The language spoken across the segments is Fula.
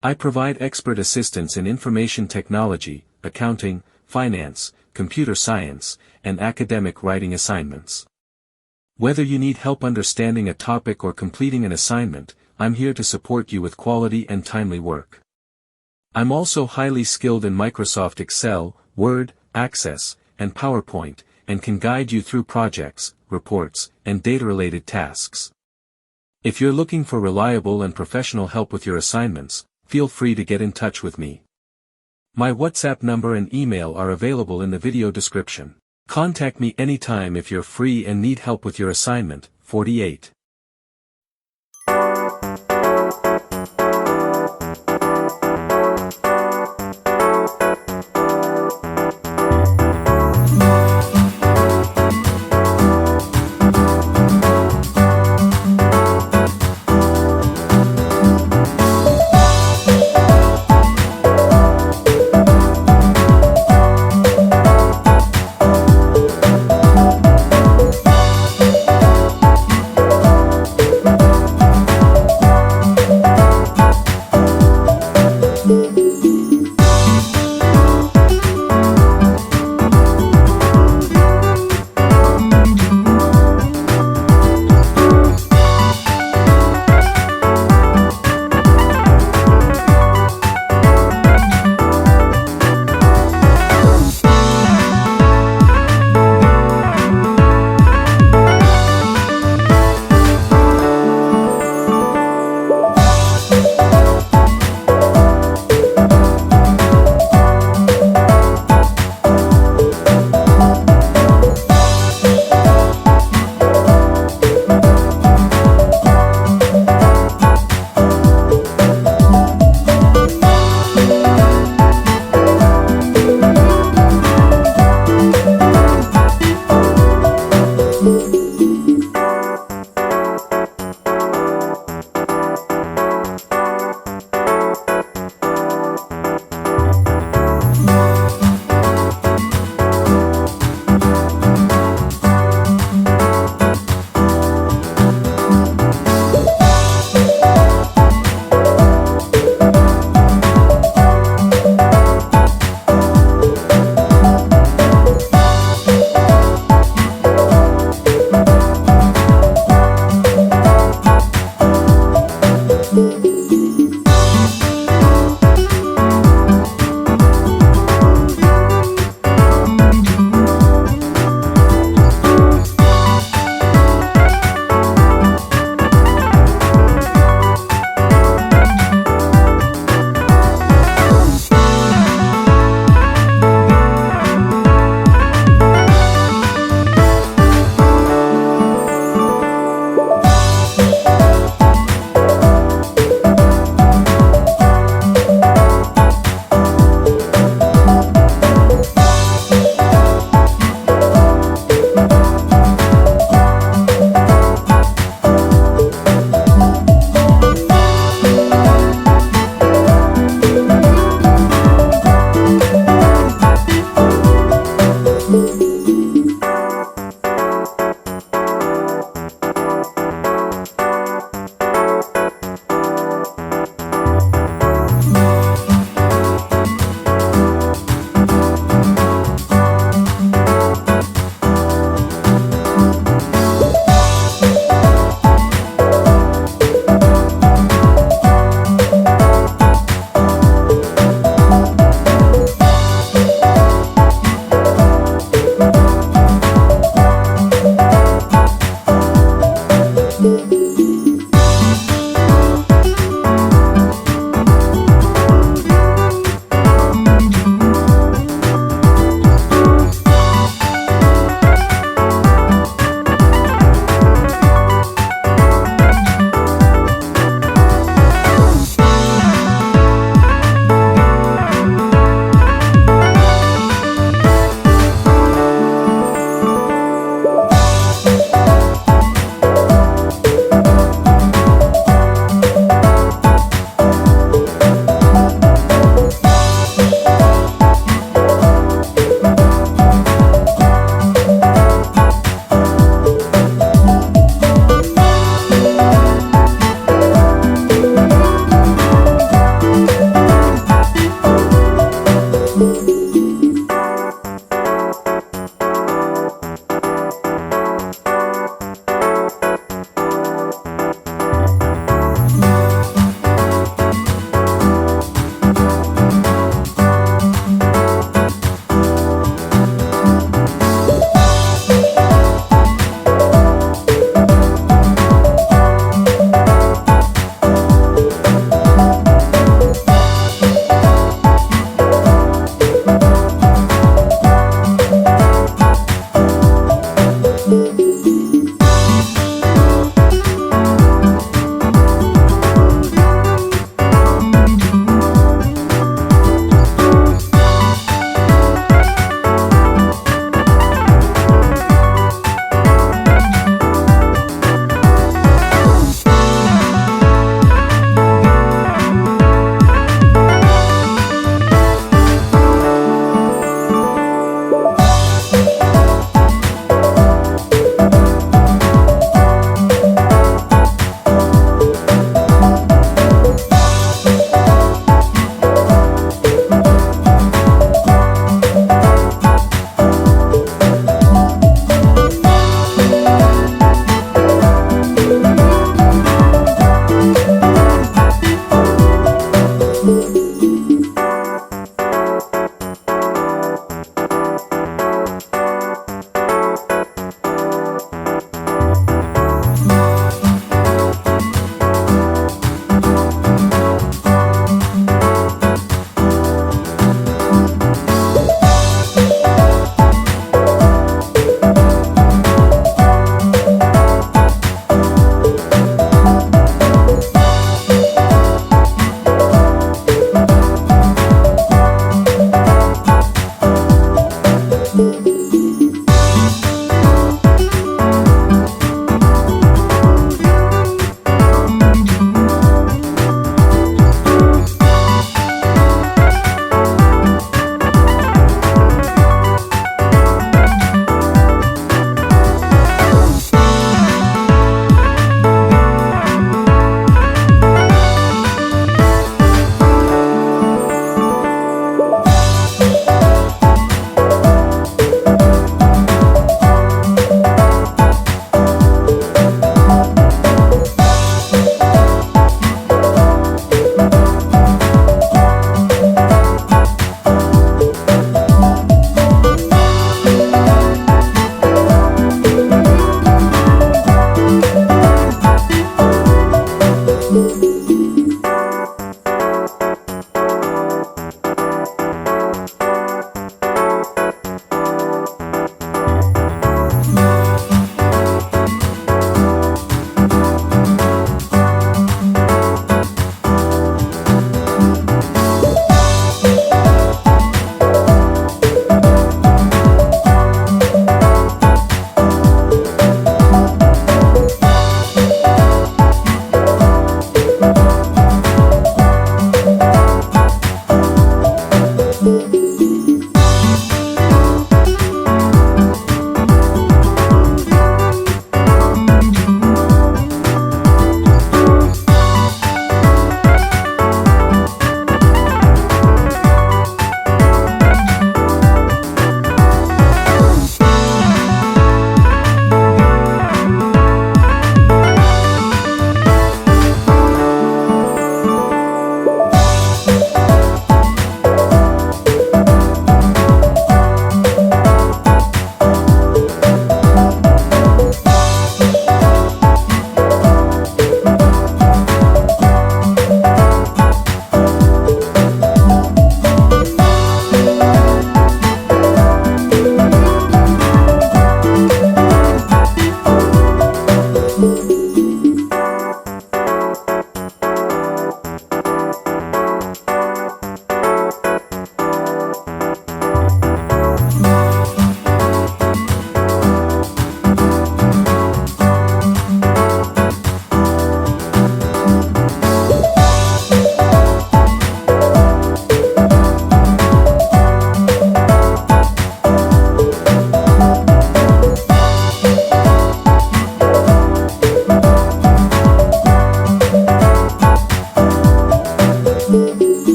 I provide expert assistance in information technology, accounting, finance, computer science, and academic writing assignments. Whether you need help understanding a topic or completing an assignment, I'm here to support you with quality and timely work. I'm also highly skilled in Microsoft Excel, Word, Access, and PowerPoint, and can guide you through projects, reports, and data-related tasks. If you're looking for reliable and professional help with your assignments, feel free to get in touch with me. My WhatsApp number and email are available in the video description. Contact me anytime if you're free and need help with your assignment. 48.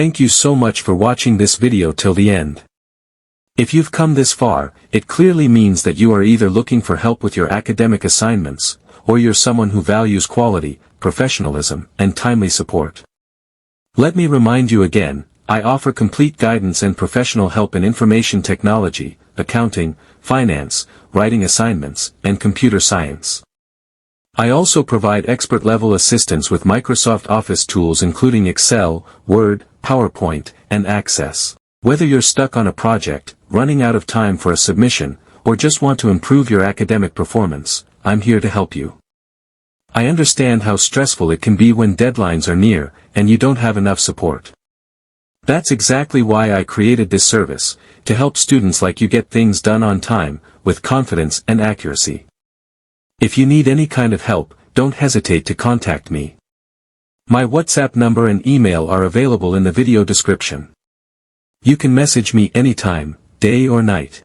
Thank you so much for watching this video till the end. If you've come this far, it clearly means that you are either looking for help with your academic assignments, or you're someone who values quality, professionalism, and timely support. Let me remind you again, I offer complete guidance and professional help in information technology, accounting, finance, writing assignments, and computer science. I also provide expert-level assistance with Microsoft Office tools including Excel, Word, PowerPoint, and Access. Whether you're stuck on a project, running out of time for a submission, or just want to improve your academic performance, I'm here to help you. I understand how stressful it can be when deadlines are near, and you don't have enough support. That's exactly why I created this service, to help students like you get things done on time, with confidence and accuracy. If you need any kind of help, don't hesitate to contact me. My WhatsApp number and email are available in the video description. You can message me anytime, day or night.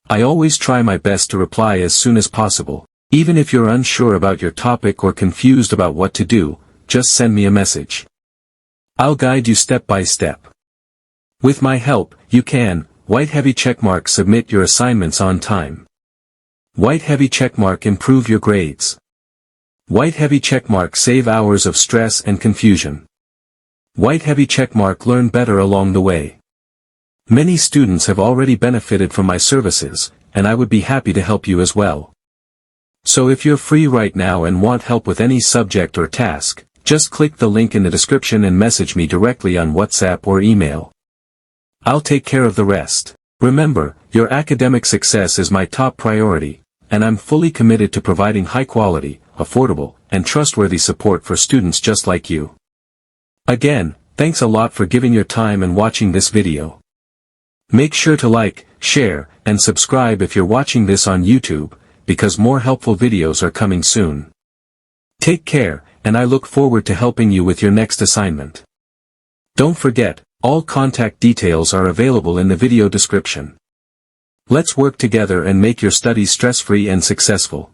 I always try my best to reply as soon as possible. Even if you're unsure about your topic or confused about what to do, just send me a message. I'll guide you step by step. With my help, you can, white heavy checkmark, submit your assignments on time. White heavy checkmark, improve your grades. White heavy checkmark, save hours of stress and confusion. White heavy checkmark, learn better along the way. Many students have already benefited from my services, and I would be happy to help you as well. So if you're free right now and want help with any subject or task, just click the link in the description and message me directly on WhatsApp or email. I'll take care of the rest. Remember, your academic success is my top priority, and I'm fully committed to providing high-quality, affordable, and trustworthy support for students just like you. Again, thanks a lot for giving your time and watching this video. Make sure to like, share, and subscribe if you're watching this on YouTube, because more helpful videos are coming soon. Take care, and I look forward to helping you with your next assignment. Don't forget, all contact details are available in the video description. Let's work together and make your studies stress-free and successful.